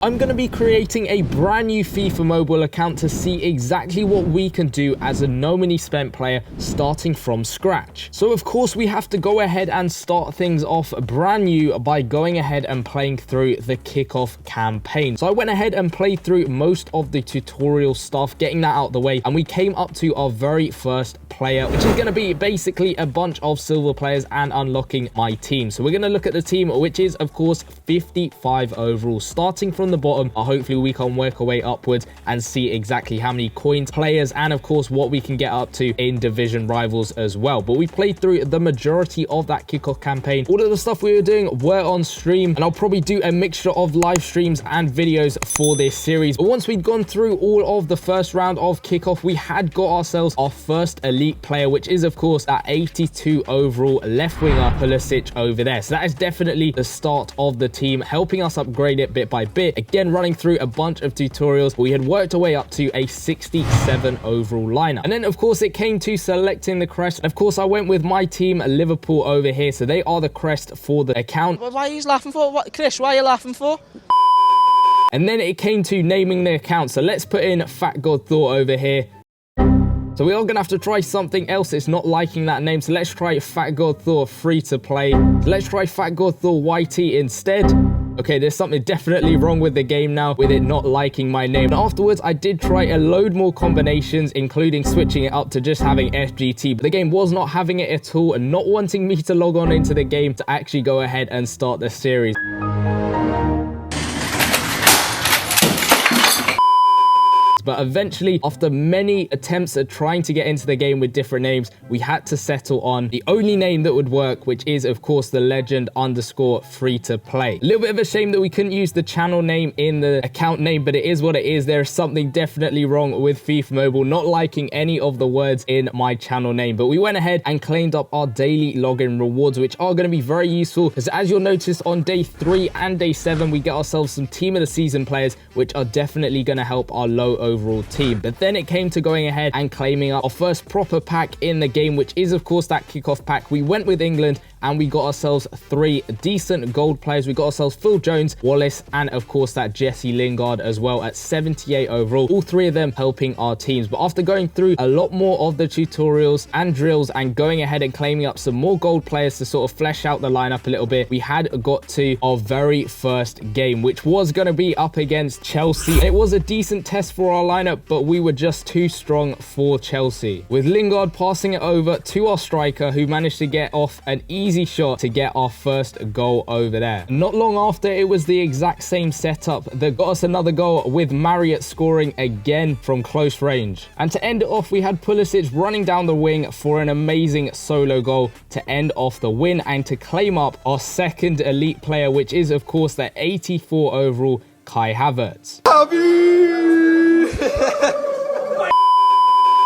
I'm going to be creating a brand new FIFA mobile account to see exactly what we can do as a no money spent player starting from scratch. So of course we have to go ahead and start things off brand new by going ahead and playing through the kickoff campaign. So I went ahead and played through most of the tutorial stuff, getting that out the way, and we came up to our very first player, which is going to be basically a bunch of silver players and unlocking my team. So we're going to look at the team, which is of course 55 overall, starting from the bottom. Hopefully we can work our way upwards and see exactly how many coins, players, and of course what we can get up to in division rivals as well. But we played through the majority of that kickoff campaign. All of the stuff we were doing were on stream, and I'll probably do a mixture of live streams and videos for this series. But once we'd gone through all of the first round of kickoff, we had got ourselves our first elite player, which is of course that 82 overall left winger Pulisic over there. So that is definitely the start of the team, helping us upgrade it bit by bit. Again, running through a bunch of tutorials, we had worked our way up to a 67 overall lineup. And then of course it came to selecting the crest. And of course I went with my team, Liverpool, over here. So they are the crest for the account. Why are you laughing for? What, Chris, why are you laughing for? And then it came to naming the account. So let's put in Fat God Thor over here. So we are going to have to try something else. It's not liking that name. So let's try Fat God Thor free to play. So let's try Fat God Thor YT instead. Okay, there's something definitely wrong with the game now, with it not liking my name. And afterwards, I did try a load more combinations, including switching it up to just having FGT. But the game was not having it at all and not wanting me to log on into the game to actually go ahead and start the series. But eventually, after many attempts at trying to get into the game with different names, we had to settle on the only name that would work, which is of course the legend _ free to play. A little bit of a shame that we couldn't use the channel name in the account name, but it is what it is. There is something definitely wrong with FIFA Mobile not liking any of the words in my channel name. But we went ahead and claimed up our daily login rewards, which are going to be very useful, because as you'll notice on day 3 and day 7, we get ourselves some team of the season players, which are definitely going to help our low overall team. But then it came to going ahead and claiming up our first proper pack in the game, which is of course that kickoff pack. We went with England and we got ourselves 3 decent gold players. We got ourselves Phil Jones, Wallace, and of course that Jesse Lingard as well at 78 overall. All 3 of them helping our teams. But after going through a lot more of the tutorials and drills and going ahead and claiming up some more gold players to sort of flesh out the lineup a little bit, we had got to our very first game, which was going to be up against Chelsea. And it was a decent test for our lineup, but we were just too strong for Chelsea, with Lingard passing it over to our striker, who managed to get off an easy shot to get our first goal over there. Not long after, it was the exact same setup that got us another goal, with Marriott scoring again from close range. And to end it off, we had Pulisic running down the wing for an amazing solo goal to end off the win and to claim up our second elite player, which is of course the 84 overall Kai Havertz.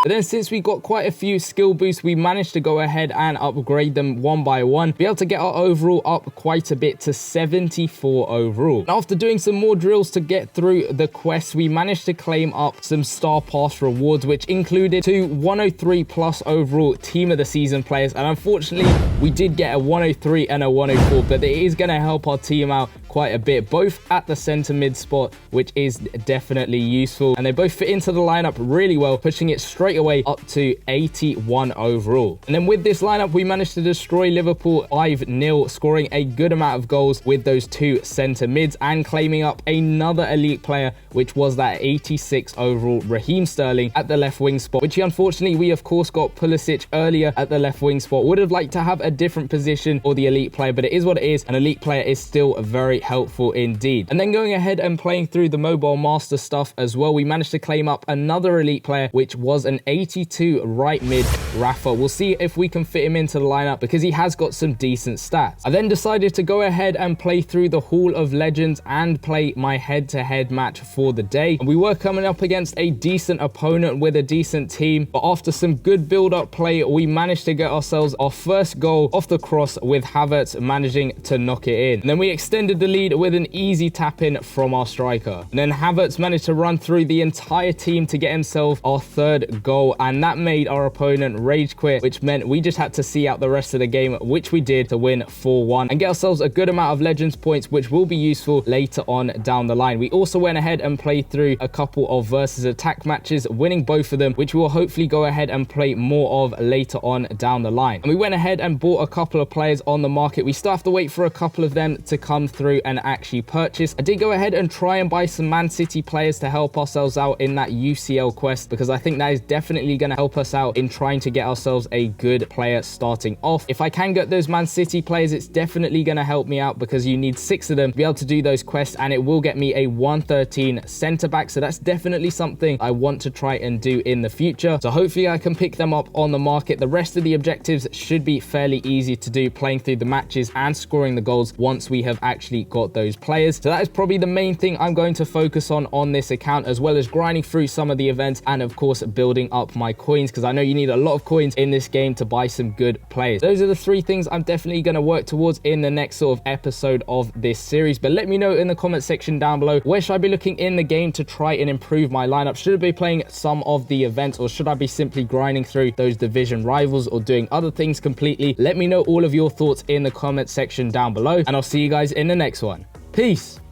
But then since we got quite a few skill boosts, we managed to go ahead and upgrade them one by one, be able to get our overall up quite a bit to 74 overall. And after doing some more drills to get through the quests, we managed to claim up some star pass rewards, which included 2 103 plus overall team of the season players. And unfortunately, we did get a 103 and a 104, but it is going to help our team out quite a bit, both at the center mid spot, which is definitely useful. And they both fit into the lineup really well, pushing it straight away up to 81 overall. And then with this lineup, we managed to destroy Liverpool 5-0, scoring a good amount of goals with those 2 center mids and claiming up another elite player, which was that 86 overall Raheem Sterling at the left wing spot, which unfortunately we of course got Pulisic earlier at the left wing spot. Would have liked to have a different position for the elite player, but it is what it is. An elite player is still very helpful indeed. And then going ahead and playing through the mobile master stuff as well, we managed to claim up another elite player, which was an 82 right mid Rafa. We'll see if we can fit him into the lineup, because he has got some decent stats. I then decided to go ahead and play through the Hall of Legends and play my head-to-head match for the day. And we were coming up against a decent opponent with a decent team, but after some good build-up play, we managed to get ourselves our first goal off the cross, with Havertz managing to knock it in. And then we extended the lead with an easy tap-in from our striker. And then Havertz managed to run through the entire team to get himself our third goal, and that made our opponent rage quit, which meant we just had to see out the rest of the game, which we did, to win 4-1 and get ourselves a good amount of Legends points, which will be useful later on down the line. We also went ahead and played through a couple of versus attack matches, winning both of them, which we'll hopefully go ahead and play more of later on down the line. And we went ahead and bought a couple of players on the market. We still have to wait for a couple of them to come through and actually purchase. I did go ahead and try and buy some Man City players to help ourselves out in that UCL quest, because I think that is definitely going to help us out in trying to get ourselves a good player starting off. If I can get those Man City players, it's definitely going to help me out, because you need 6 of them to be able to do those quests, and it will get me a 113 centre back. So that's definitely something I want to try and do in the future. So hopefully I can pick them up on the market. The rest of the objectives should be fairly easy to do, playing through the matches and scoring the goals once we have actually got those players. So that is probably the main thing I'm going to focus on this account, as well as grinding through some of the events and of course building up my coins, because I know you need a lot of coins in this game to buy some good players. Those are the 3 things I'm definitely going to work towards in the next sort of episode of this series. But let me know in the comment section down below, where should I be looking in the game to try and improve my lineup? Should I be playing some of the events, or should I be simply grinding through those division rivals or doing other things completely? Let me know all of your thoughts in the comment section down below, and I'll see you guys in the next one. Peace.